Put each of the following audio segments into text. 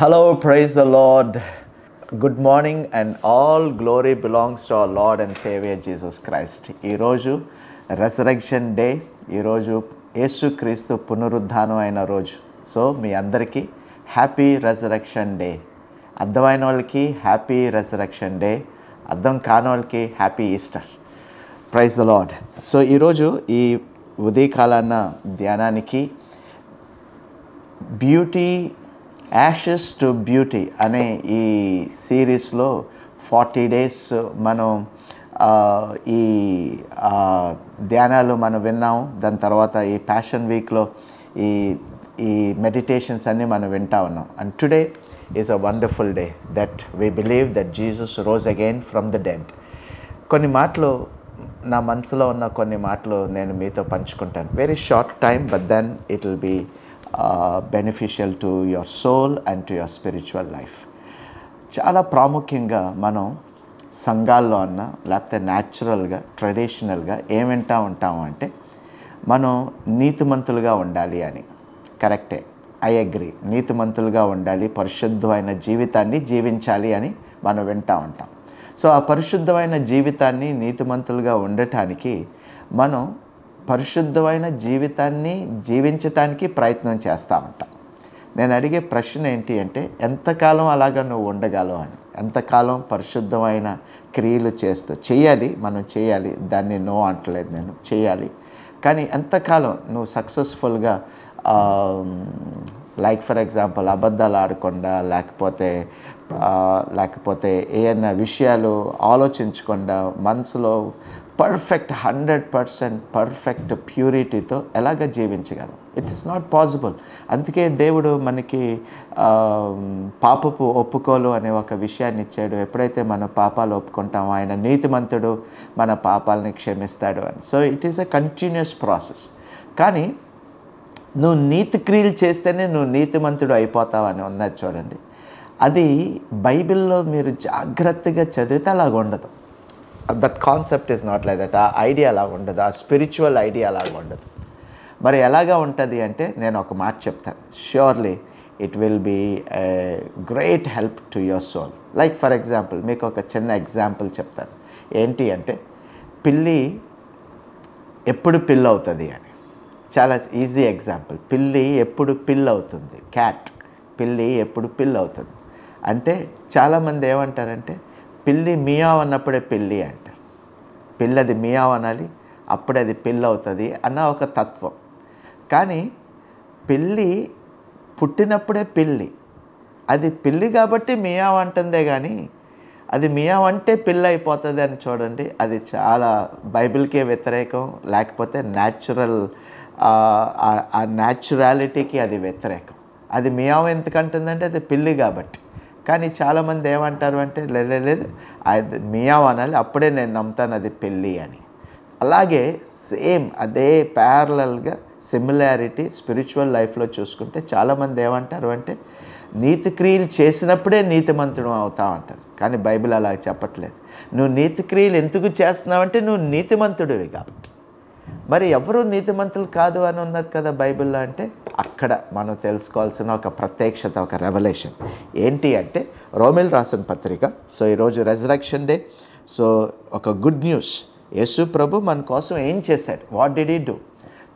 Hello, praise the Lord. Good morning and all glory belongs to our Lord and Savior Jesus Christ. ఈరోజు రెసరెక్షన్ day, ఈరోజు యేసుక్రీస్తు పునరుద్ధానం అయిన రోజు. సో మీ అందరికీ హ్యాపీ రెసరెక్షన్ డే. అర్థమైన వాళ్ళకి హ్యాపీ రెసరెక్షన్ డే, అర్థం కాని వాళ్ళకి happy Easter. Praise the Lord. So ఈరోజు ఈ ఉదయకాలాన ధ్యానానికి బ్యూటీ యాషెస్ టు బ్యూటీ అనే ఈ సిరీస్లో 40 days మనం ఈ ధ్యానాలు మనం విన్నాము. దాని తర్వాత ఈ ప్యాషన్ వీక్లో ఈ ఈ మెడిటేషన్స్ అన్నీ మనం వింటా ఉన్నాం. And today is a wonderful day that we believe that Jesus rose again from the dead. కొన్ని మాటలు నా మనసులో ఉన్న కొన్ని మాటలు నేను మీతో పంచుకుంటాను. Very short time, but then it will be beneficial to your soul and to your spiritual life. చాలా ప్రాముఖ్యంగా మనం సంఘాల్లో అన్నా లేకపోతే న్యాచురల్గా ట్రెడిషనల్గా ఏం వింటూ ఉంటాము అంటే మనం నీతిమంతులుగా ఉండాలి అని. కరెక్టే, ఐ అగ్రీ. నీతిమంతులుగా ఉండాలి, పరిశుద్ధమైన జీవితాన్ని జీవించాలి అని మనం వింటూ ఉంటాం. సో ఆ పరిశుద్ధమైన జీవితాన్ని నీతిమంతులుగా ఉండటానికి మనం పరిశుద్ధమైన జీవితాన్ని జీవించటానికి ప్రయత్నం చేస్తూ ఉంటాం. నేను అడిగే ప్రశ్న ఏంటి అంటే, ఎంతకాలం అలాగా నువ్వు ఉండగలవు అని. ఎంతకాలం పరిశుద్ధమైన క్రియలు చేయాలి, మనం చేయాలి, దాన్ని నో అంటలేదు నేను, చేయాలి. కానీ ఎంతకాలం నువ్వు సక్సెస్ఫుల్గా లైక్ ఫర్ ఎగ్జాంపుల్ అబద్ధాలు ఆడకుండా లేకపోతే ఏమైనా విషయాలు ఆలోచించకుండా మనసులో పర్ఫెక్ట్ 100% పర్ఫెక్ట్ ప్యూరిటీతో ఎలాగ జీవించగలం? It is not possible. అందుకే దేవుడు మనకి పాపపు ఒప్పుకోలు అనే ఒక విషయాన్ని ఇచ్చాడు. ఎప్పుడైతే మన పాపాలు ఒప్పుకుంటామో ఆయన నీతిమంతుడు, మన పాపాలని క్షమిస్తాడు అని. So it is a continuous process. కానీ నువ్వు నీతి క్రియలు చేస్తేనే నువ్వు నీతిమంతుడు అయిపోతావు అని ఉన్నది చూడండి. అది బైబిల్లో మీరు జాగ్రత్తగా చదివితే అలాగ ఉండదు. That concept is not like that. ఆ ఐడియా అలాగ ఉండదు, ఆ స్పిరిచువల్ ఐడియా అలాగ ఉండదు. మరి ఎలాగా ఉంటుంది అంటే నేను ఒక మాట చెప్తాను. Surely it will be a great help to your soul. Like for example మీకు ఒక చిన్న ఎగ్జాంపుల్ చెప్తాను. ఏంటి అంటే, పిల్లి ఎప్పుడు పిల్ల అవుతుంది అని. చాలా ఈజీ ఎగ్జాంపుల్. పిల్లి ఎప్పుడు పిల్ల అవుతుంది? క్యాట్. పిల్లి ఎప్పుడు పిల్ల అవుతుంది అంటే చాలామంది ఏమంటారంటే, పిల్లి మియావ్ అన్నప్పుడే పిల్లి అంటారు. పిల్లది మియావ్ అనాలి, అప్పుడే అది పిల్ల అవుతుంది అన్న ఒక తత్వం. కానీ పిల్లి పుట్టినప్పుడే పిల్లి, అది పిల్లి కాబట్టి మియావ్ అంటుందే కానీ అది మియావ్ అంటే పిల్ల అయిపోతుంది అని చూడండి. అది చాలా బైబిల్కే వ్యతిరేకం, లేకపోతే ఆ న్యాచురాలిటీకి అది వ్యతిరేకం. అది మియావ్ ఎందుకంటుందంటే అది పిల్లి కాబట్టి. కానీ చాలామంది ఏమంటారు అంటే, లేదు అది మియావ్ అనాలి, అప్పుడే నేను నమ్ముతాను అది పెళ్ళి అని. అలాగే సేమ్ అదే ప్యారలల్గా సిమిలారిటీ స్పిరిచువల్ లైఫ్లో చూసుకుంటే చాలామంది ఏమంటారు అంటే, నీతి క్రియలు చేసినప్పుడే నీతిమంతుడు అవుతావు అంటారు. కానీ బైబిల్ అలా చెప్పట్లేదు. నువ్వు నీతి క్రియలు ఎందుకు చేస్తున్నావంటే నువ్వు నీతిమంతుడివి కాబట్టి. మరి ఎవరు నీతిమంతులు కాదు అని ఉన్నది కదా బైబిల్లో. అంటే అక్కడ మనం తెలుసుకోవాల్సిన ఒక ప్రత్యక్షత, ఒక రెవల్యూషన్ ఏంటి అంటే, రోమీయులకు రాసిన పత్రిక. సో ఈరోజు రెజరెక్షన్ డే. సో ఒక గుడ్ న్యూస్. యేసు ప్రభు మన కోసం ఏం చేశాడు? What did he do?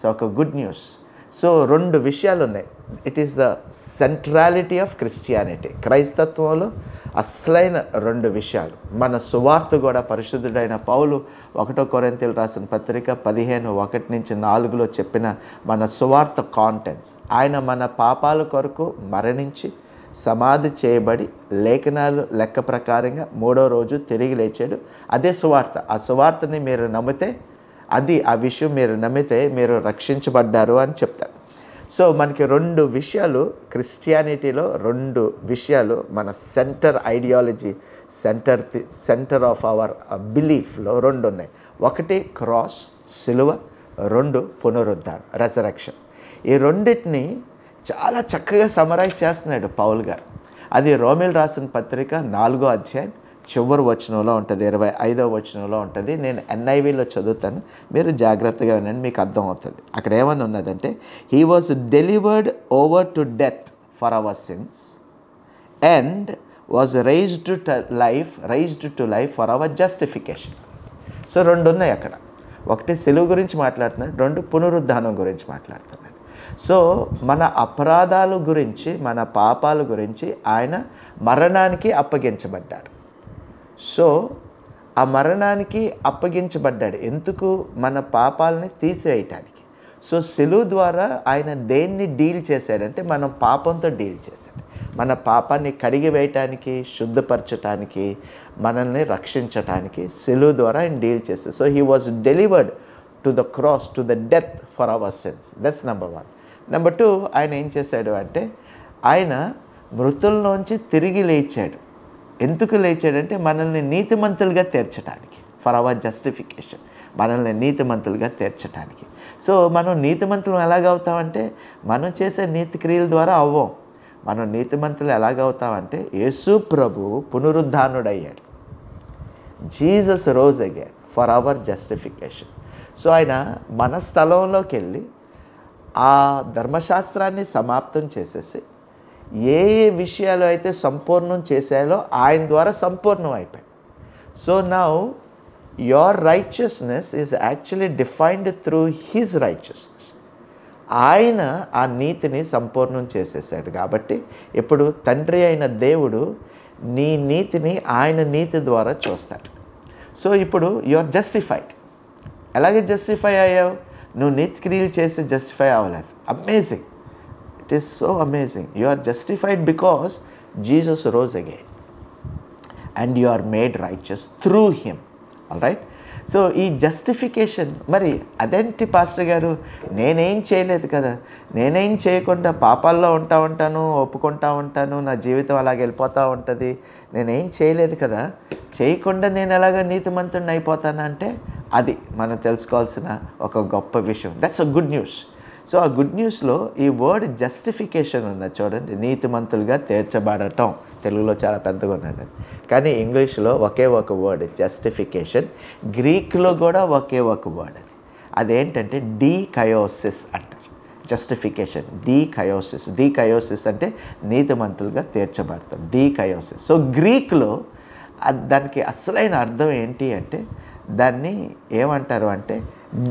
So ఒక గుడ్ న్యూస్. సో 2 విషయాలు ఉన్నాయి. It is the centrality of Christianity. క్రైస్తత్వంలో అసలైన 2 విషయాలు. మన సువార్త కూడా పరిశుద్ధుడైన పౌలు 1 కొరింథీయులకు రాసిన పత్రిక 15:1-4 చెప్పిన మన సువార్త కాంటెంట్స్. ఆయన మన పాపాల కొరకు మరణించి సమాధి చేయబడి లేఖనాలు లెక్క ప్రకారంగా 3వ రోజు తిరిగి లేచాడు. అదే సువార్త. ఆ సువార్తని మీరు నమ్మితే, ఆ విషయం మీరు నమ్మితే మీరు రక్షించబడ్డారు అని చెప్తారు. సో మనకి 2 విషయాలు క్రిస్టియానిటీలో, 2 విషయాలు మన centre ideology, centre of our బిలీఫ్లో 2 ఉన్నాయి. 1 క్రాస్, సిలువ. 2 పునరుద్ధానం, రెజరెక్షన్. ఈ రెండింటిని చాలా చక్కగా సమరైజ్ చేస్తున్నాడు పౌల్ గారు. అది రోమీయులకు రాసిన పత్రిక 4వ అధ్యాయం చివరి వచనంలో ఉంటుంది, 25వ వచనంలో ఉంటుంది. నేను NIVలో చదువుతాను, మీరు జాగ్రత్తగా వినండి, మీకు అర్థం అవుతుంది. అక్కడ ఏమని ఉన్నదంటే, he was delivered over to death for our sins, and was raised to life for our justification. So రెండు ఉన్నాయి అక్కడ. ఒకటి సిలువ గురించి మాట్లాడుతున్నాడు, రెండు పునరుద్ధానం గురించి మాట్లాడుతున్నాడు. సో మన అపరాధాల గురించి, మన పాపాల గురించి ఆయన మరణానికి అప్పగించబడ్డాడు. సో ఆ మరణానికి అప్పగించబడ్డాడు ఎందుకు? మన పాపాలని తీసివేయటానికి. సో సిలువ ద్వారా ఆయన దేన్ని డీల్ చేశాడంటే మన పాపంతో డీల్ చేశాడు. మన పాపాన్ని కడిగి వేయటానికి, శుద్ధపరచటానికి, మనల్ని రక్షించటానికి సిలువ ద్వారా ఆయన డీల్ చేశాడు. So he was delivered to the cross, to the death for our sins. That's number 1. Number 2, ఆయన ఏం చేశాడు అంటే ఆయన మృతుల్లోంచి తిరిగి లేచాడు. ఎందుకు లేచాడంటే మనల్ని నీతిమంతులుగా తీర్చడానికి, ఫర్ అవర్ జస్టిఫికేషన్, మనల్ని నీతిమంతులుగా తీర్చడానికి. సో మనం నీతిమంతులు ఎలాగవుతామంటే మనం చేసే నీతి క్రియల ద్వారా అవ్వం. మనం నీతిమంతులు ఎలాగవుతామంటే యేసు ప్రభు పునరుద్ధానుడయ్యాడు. Jesus rose again for our justification. So ఆయన మన స్థలంలోకి వెళ్ళి ఆ ధర్మశాస్త్రాన్ని సమాప్తం చేసేసి ఏ ఏ విషయాలు అయితే సంపూర్ణం చేశాయో ఆయన ద్వారా సంపూర్ణం అయిపోయాయి. So now your righteousness is actually defined through his righteousness. ఆయన ఆ నీతిని సంపూర్ణం చేసేసాడు. కాబట్టి ఇప్పుడు తండ్రి అయిన దేవుడు నీ నీతిని ఆయన నీతి ద్వారా చూస్తాడు. సో ఇప్పుడు యు ఆర్ జస్టిఫైడ్. ఎలాగే జస్టిఫై అయ్యావు? నువ్వు నీతి క్రియలు చేసి జస్టిఫై అవ్వలేదు. Amazing, it is so amazing. You are justified because Jesus rose again and you are made righteous through him. All right. So ఈ జస్టిఫికేషన్ మరి అదేంటి పాస్టర్ గారు, నేనేం చేయలేదు కదా, నేనేం చేయకుండా పాపాల్లో ఉంటాను, ఒప్పుకుంటూ ఉంటాను, నా జీవితం అలాగ వెళ్ళిపోతూ ఉంటుంది, నేనేం చేయలేదు కదా, చేయకుండా నేను ఎలాగ నీతిమంతుడిని అయిపోతానంటే అది మనం తెలుసుకోవాల్సిన ఒక గొప్ప విషయం. That's a good news. So ఆ గుడ్ న్యూస్లో ఈ వర్డ్ జస్టిఫికేషన్ ఉన్నది చూడండి. నీతిమంతులుగా తీర్చబడటం, తెలుగులో చాలా పెద్దగా ఉన్నది, కానీ ఇంగ్లీష్లో ఒకే ఒక వర్డ్ జస్టిఫికేషన్. గ్రీక్లో కూడా ఒకే ఒక వర్డ్ అది. అదేంటంటే డీకయోసిస్ అంటారు. జస్టిఫికేషన్ డీకయోసిస్. డీకయోసిస్ అంటే నీతిమంతులుగా తీర్చబడతాం, డీకయోసిస్. సో గ్రీక్లో దానికి అసలైన అర్థం ఏంటి అంటే దాన్ని ఏమంటారు అంటే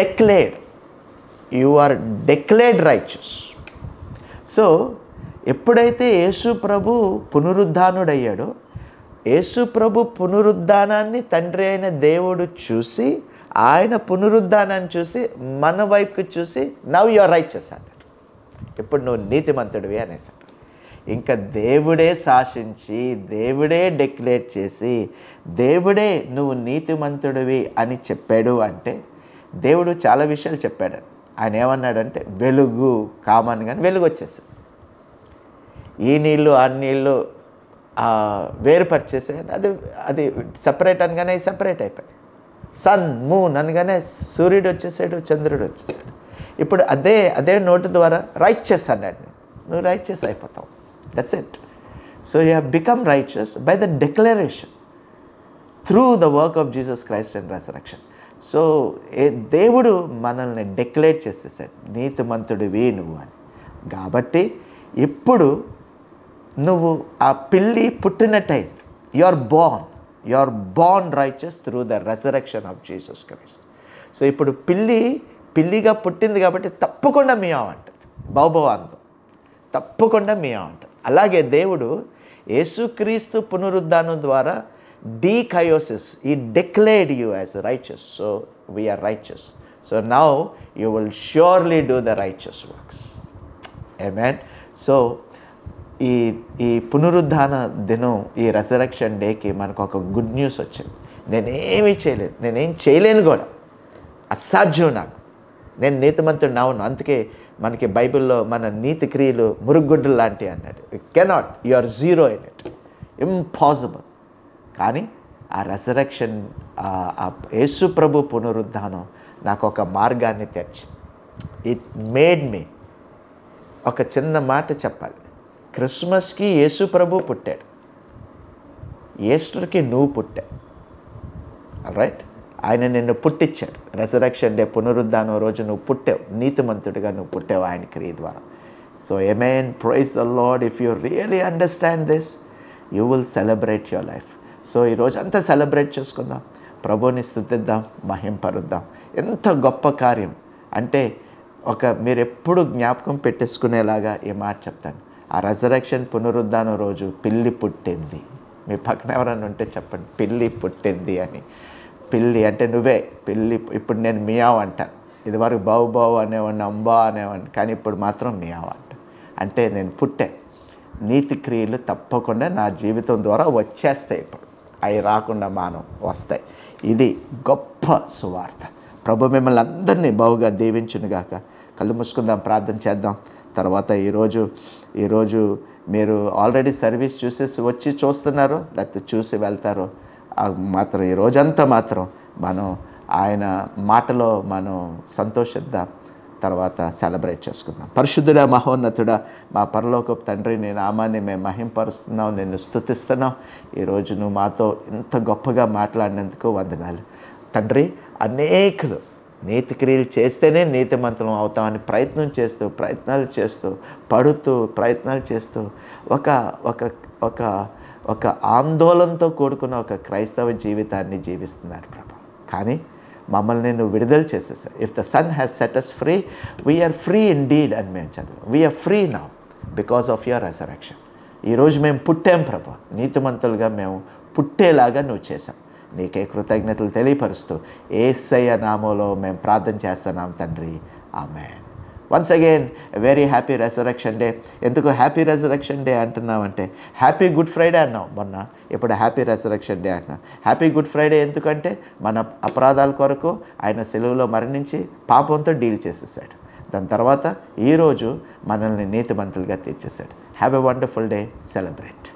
declared. You are declared righteous. So ఎప్పుడైతే యేసు ప్రభు పునరుద్ధానుడయ్యాడో, యేసు ప్రభు పునరుద్ధానాన్ని తండ్రి అయిన దేవుడు చూసి, ఆయన పునరుద్ధానాన్ని చూసి మన వైపుకి చూసి నవ్ యు ఆర్ రైచియస్ అన్నాడు. ఇప్పుడు నువ్వు నీతిమంతుడివి అనేసాడు. ఇంకా దేవుడే శాసించి, దేవుడే డిక్లేర్ చేసి, దేవుడే నువ్వు నీతిమంతుడివి అని చెప్పాడు అంటే దేవుడు చాలా విషయాలు చెప్పాడు. ఆయన ఏమన్నాడంటే వెలుగు కామన్గానే వెలుగు వచ్చేసింది. ఈ నీళ్ళు ఆ నీళ్ళు వేరుపరిచేసే అది సపరేట్ అనగానే సపరేట్ అయిపోయాయి. సన్ మూన్ అనగానే సూర్యుడు వచ్చేసాడు, చంద్రుడు వచ్చేసాడు. ఇప్పుడు అదే నోటు ద్వారా రైచియస్ అన్నాడు. నువ్వు రైచియస్ అయిపోతావు. That's it. So you have become righteous by the declaration through the work of Jesus Christ and resurrection. So దేవుడు మనల్ని డిక్లేర్ చేసేసాడు, నీతిమంతుడివి నువ్వు అని. కాబట్టి ఇప్పుడు నువ్వు ఆ పిల్లి పుట్టినట్టయితే you are born righteous through the resurrection of Jesus Christ. So ఇప్పుడు పిల్లిగా పుట్టింది కాబట్టి తప్పకుండా మియావ్ అంటుంది, బౌబవాంతం, తప్పకుండా మియావ్ అంటుంది. అలాగే దేవుడు యేసుక్రీస్తు పునరుద్ధానం ద్వారా డీకయోసిస్, he declared you as righteous, so we are righteous. So now you will surely do the righteous works. Amen. So ఈ పునరుద్ధాన దినం, ఈ రెసరెక్షన్ డేకి మనకు ఒక గుడ్ న్యూస్ వచ్చింది. నేనేం చేయలేను కూడా, అసాధ్యం నాకు, నేను నీతిమంతుడిని అవును. అందుకే మనకి బైబిల్లో మన నీతి క్రియలు మురుగుడ్డు లాంటివి అన్నాడు. You cannot, you are zero in it, impossible. కానీ ఆ రెసరెక్షన్, ఆ యేసు ప్రభు పునరుద్ధానం నాకు ఒక మార్గాన్ని తెచ్చి, ఇట్ మేడ్ మీ. ఒక చిన్న మాట చెప్పాలి, క్రిస్మస్కి యేసు ప్రభు పుట్టాడు, ఈస్టర్కి నువ్వు పుట్టావు. రైట్, ఆయన నిన్ను పుట్టించాడు. రెసరెక్షన్ డే, పునరుద్ధానం రోజు నువ్వు పుట్టావు, నీతిమంతుడిగా నువ్వు పుట్టావు ఆయన క్రియ ద్వారా. So amen, praise the Lord. If you really understand this, you will celebrate your life. So ఈరోజు అంతా సెలబ్రేట్ చేసుకుందాం, ప్రభువుని స్తుతిద్దాం, మహింపరుద్దాం. ఎంత గొప్ప కార్యం అంటే మీరు ఎప్పుడు జ్ఞాపకం పెట్టేసుకునేలాగా ఈ మాట చెప్తాను. ఆ రెజరెక్షన్ పునరుద్ధానం రోజు పిల్లి పుట్టింది. మీ పక్కన ఎవరైనా ఉంటే చెప్పండి, పిల్లి పుట్టింది అని. పిల్లి అంటే నువ్వే పిల్లి. ఇప్పుడు నేను మియావ్ అంటాను, ఇదివరకు బావు బావు అనేవాడిని, అంబా అనేవాడిని, కానీ ఇప్పుడు మాత్రం మియావ్ అంట. అంటే నేను పుట్టాను. నీతి క్రియలు తప్పకుండా నా జీవితం ద్వారా వచ్చేస్తాయి. ఇప్పుడు అవి రాకుండా మానం వస్తాయి. ఇది గొప్ప సువార్త. ప్రభు మిమ్మల్ని అందరినీ బహుగా దీవించునుగాక. కళ్ళు మూసుకుందాం, ప్రార్థన చేద్దాం. తర్వాత ఈరోజు మీరు ఆల్రెడీ సర్వీస్ వచ్చి చూస్తున్నారో లేకపోతే చూసి వెళ్తారో మాత్రం ఈ రోజంతా మాత్రం మనం ఆయన మాటలో మనం సంతోషిద్దాం, తర్వాత సెలబ్రేట్ చేసుకుందాం. పరిశుద్ధుడా, మహోన్నతుడా, మా పరలోకపు తండ్రి, నీ నామాన్ని మేము మహింపరుస్తున్నాం, నిన్ను స్తుతిస్తున్నాం. ఈరోజు నువ్వు మాతో ఇంత గొప్పగా మాట్లాడినందుకు వందనాలు తండ్రి. అనేకులు నీతి క్రియలు చేస్తేనే నీతిమంతులం అవుతామని ప్రయత్నాలు చేస్తూ ప్రయత్నాలు చేస్తూ ఒక ఆందోళనతో కూడుకున్న ఒక క్రైస్తవ జీవితాన్ని జీవిస్తున్నారు ప్రభు. కానీ మమ్మల్ని నువ్వు విడుదల చేసేసావు. If the son has set us free, we are free indeed అని మేము చదివాం. We are free now because of your resurrection. ఈరోజు మేము పుట్టాం ప్రభు, నీతిమంతులుగా మేము పుట్టేలాగా నువ్వు చేసాం. నీకే కృతజ్ఞతలు తెలియపరుస్తూ యేసయ్య నామములో మేము ప్రార్థన చేస్తున్నాం తండ్రి, ఆమేన్. Once again very happy resurrection day. ఎందుకు హ్యాపీ రెసరెక్షన్ డే అంటున్నామంటే, హ్యాపీ గుడ్ ఫ్రైడే అన్నాం మొన్న, ఇప్పుడు హ్యాపీ రెసరెక్షన్ డే అంటున్నాం. హ్యాపీ గుడ్ ఫ్రైడే ఎందుకంటే మన అపరాధాల కొరకు ఆయన సిలువలో మరణించి పాపంతో డీల్ చేసేసాడు. దాని తర్వాత ఈరోజు మనల్ని నీతిమంతులుగా తీర్చేశాడు. Have a wonderful day, celebrate.